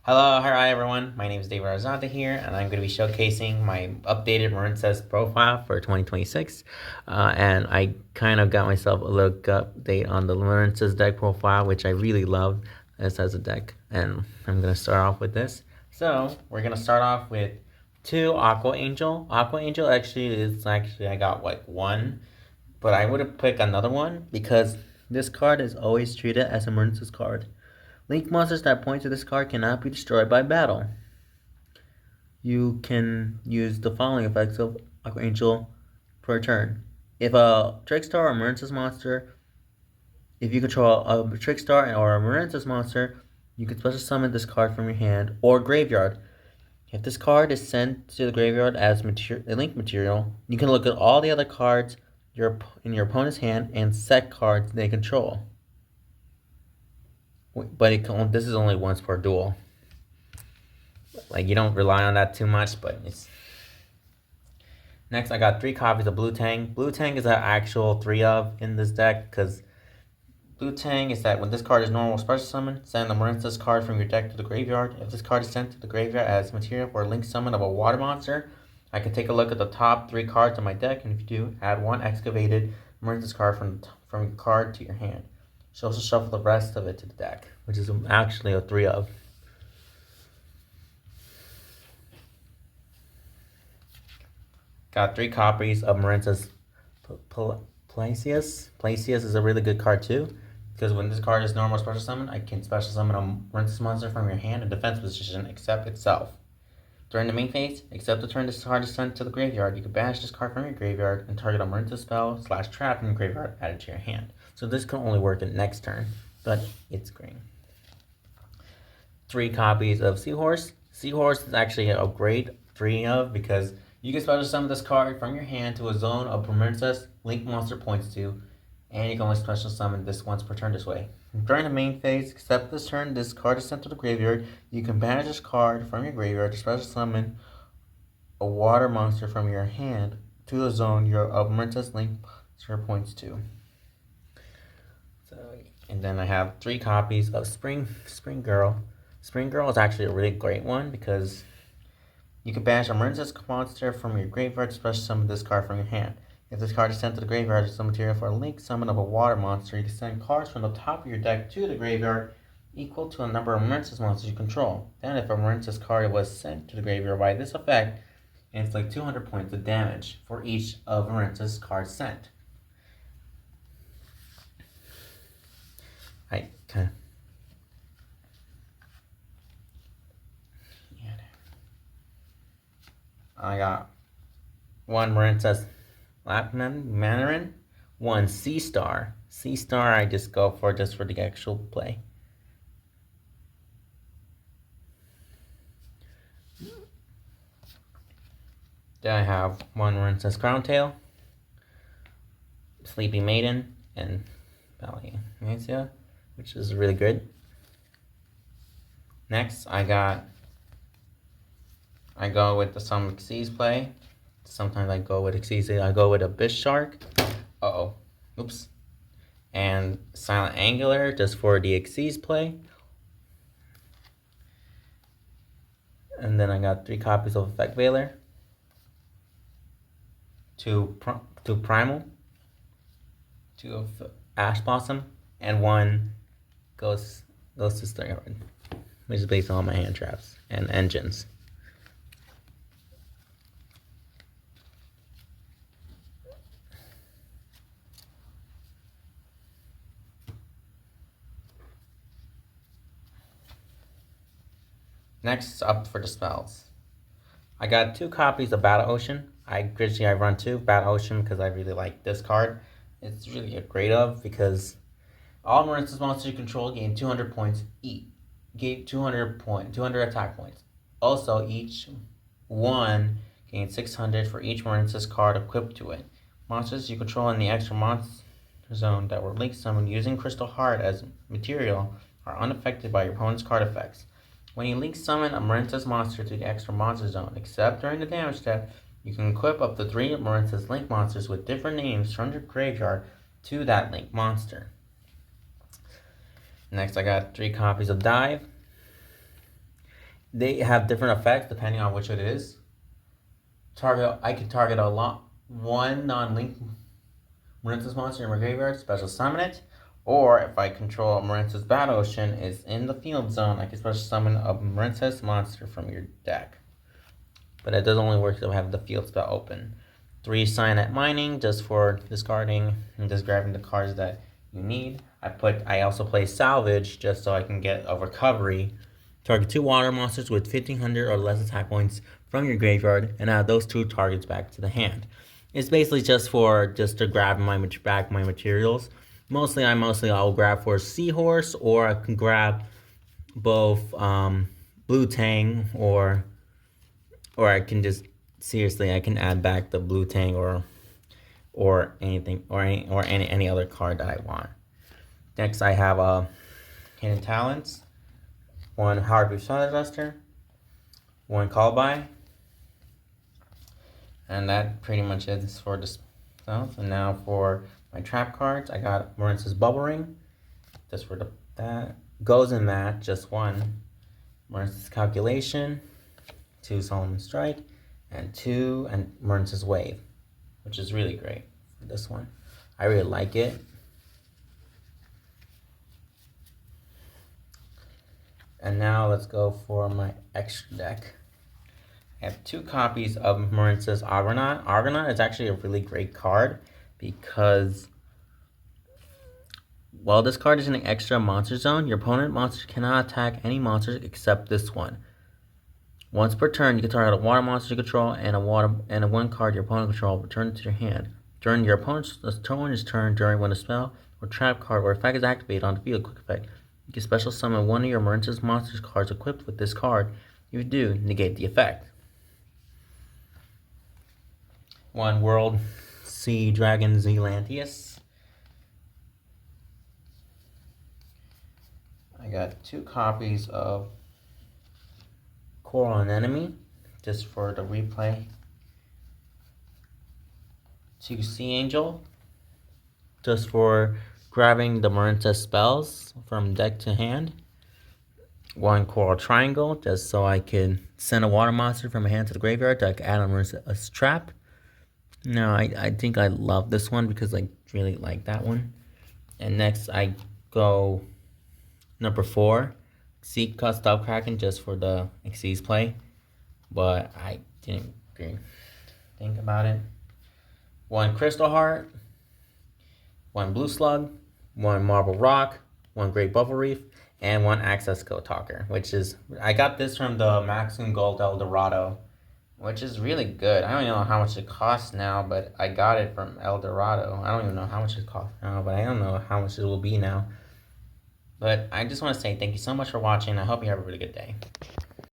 Hi everyone. My name is David Arzante here, and I'm going to be showcasing my updated Marincess profile for 2026. And I kind of got myself a little update on the Marincess deck profile, which I really love this as a deck. And I'm going to start off with this. So we're going to start off with two Aqua Angel. Aqua Angel I got like one, but I would have picked another one because this card is always treated as a Marincess card. Link monsters that point to this card cannot be destroyed by battle. You can use the following effects of Archangel per turn. If a Trickstar or Marincess monster, if you control a Trickstar or a Marincess monster, you can special summon this card from your hand or graveyard. If this card is sent to the graveyard as a link material, you can look at all the other cards in your opponent's hand and set cards they control. But this is only once per duel. Like, you don't rely on that too much, but it's... Next, I got 3 copies of Blue Tang. Blue Tang is an actual 3 of in this deck, because Blue Tang is that when this card is normal special summon, send the Marincess card from your deck to the graveyard. If this card is sent to the graveyard as material for a link summon of a water monster, I can take a look at the top 3 cards of my deck, and if you do, add 1 excavated Marincess card from your card to your hand. You should also shuffle the rest of it to the deck, which is actually a 3 of. Got 3 copies of Marincess Placius. Placius is a really good card too, because when this card is normal special summon, I can special summon a Marincess monster from your hand in defense position except itself. During the main phase, except the turn this card is sent to the graveyard, you can banish this card from your graveyard and target a Marincess spell / trap from your graveyard added to your hand. So this can only work in next turn, but it's great. 3 copies of Seahorse. Seahorse is actually a great 3 of because you can special summon this card from your hand to a zone of Marincess link monster points to, and you can only special summon this once per turn this way. During the main phase, except this turn, this card is sent to the graveyard. You can banish this card from your graveyard to special summon a water monster from your hand to the zone of Marincess link monster points to. And then I have 3 copies of Spring Girl. Spring Girl is actually a really great one because you can banish a Marincess monster from your graveyard to special summon this card from your hand. If this card is sent to the graveyard as a material for a link summon of a water monster, you can send cards from the top of your deck to the graveyard equal to a number of Marincess monsters you control. Then if a Marincess card was sent to the graveyard by this effect, inflict 200 points of damage for each of Marincess cards sent. I got 1 Marincess Mandarin, 1 Sea Star. Sea Star I just go for the actual play. Then I have 1 Marincess Crown Tail, Sleepy Maiden, and Valiancia, which is really good. Next, I go with the some Xyz play. Sometimes I go with Xyz. I go with a Bishark. Oops. And Silent Angular just for the Xyz play. And then I got 3 copies of Effect Veiler. 2 Primal. 2 of Ash Blossom. And 1 Ghost to Stargard, which is based on my hand traps and engines. Next up for the spells. I got 2 copies of Battle Ocean. I run 2 Battle Ocean because I really like this card. It's really a great of because all Marincess monsters you control gain 200 points each. Gain 200 attack points. Also, each one gains 600 for each Marincess card equipped to it. Monsters you control in the extra monster zone that were link summoned using Crystal Heart as material are unaffected by your opponent's card effects. When you link summon a Marincess monster to the extra monster zone, except during the damage step, you can equip up to 3 Marincess link monsters with different names from your graveyard to that link monster. Next, I got 3 copies of Dive. they have different effects depending on which it is. I can target one non-link Marincess monster in my graveyard, special summon it. Or if I control Marincess Battle Ocean is in the field zone, I can special summon a Marincess monster from your deck. But it does only work if I have the field spell open. 3 Cyanide Mining just for discarding and just grabbing the cards that you need. I also play Salvage just so I can get a recovery. Target 2 water monsters with 1500 or less attack points from your graveyard and add those 2 targets back to the hand. It's basically just to grab my materials. Mostly I'll grab for Seahorse, or I can grab both Blue Tang, or I can just I can add back the Blue Tang or anything or any other card that I want. Next I have Hidden Talents, 1 Hard Shadow Duster, 1 Call By, and that pretty much is for this stuff. And now for my trap cards, I got Marincess Bubble Ring, just for that goes in that, just 1 Marincess Calculation, 2 Solemn Strike, and 2 Marincess Wave, which is really great for this one. I really like it. And now let's go for my extra deck. I have 2 copies of Marincess Argonaut. Argonaut is actually a really great card because, while this card is in an extra monster zone, your opponent monster cannot attack any monsters except this one. Once per turn, you can target a water monster you control and a 1 card your opponent controls return to your hand. During your opponent's turn, when a spell or trap card or effect is activated on the field, quick effect, you can special summon 1 of your Marincess monsters cards equipped with this card. If you do, negate the effect. 1 World Sea Dragon Zelantius. I got 2 copies of Coral Anemone, just for the replay. 2 Sea Angel, just for grabbing the Marincess spells from deck to hand. 1 Coral Triangle, just so I can send a water monster from my hand to the graveyard to add on a trap. No, I think I love this one because I really like that one. And next I go number 4, Seek Cut Stop Kraken, just for the Xyz play, but I didn't think about it. 1 Crystal Heart, 1 Blue Slug, 1 Marble Rock, 1 Great Bubble Reef, and 1 Access Code Talker, which is, I got this from the Maximum Gold El Dorado, which is really good. I don't even know how much it costs now, but I got it from El Dorado. I don't even know how much it costs now, but I don't know how much it will be now. But I just want to say thank you so much for watching. I hope you have a really good day.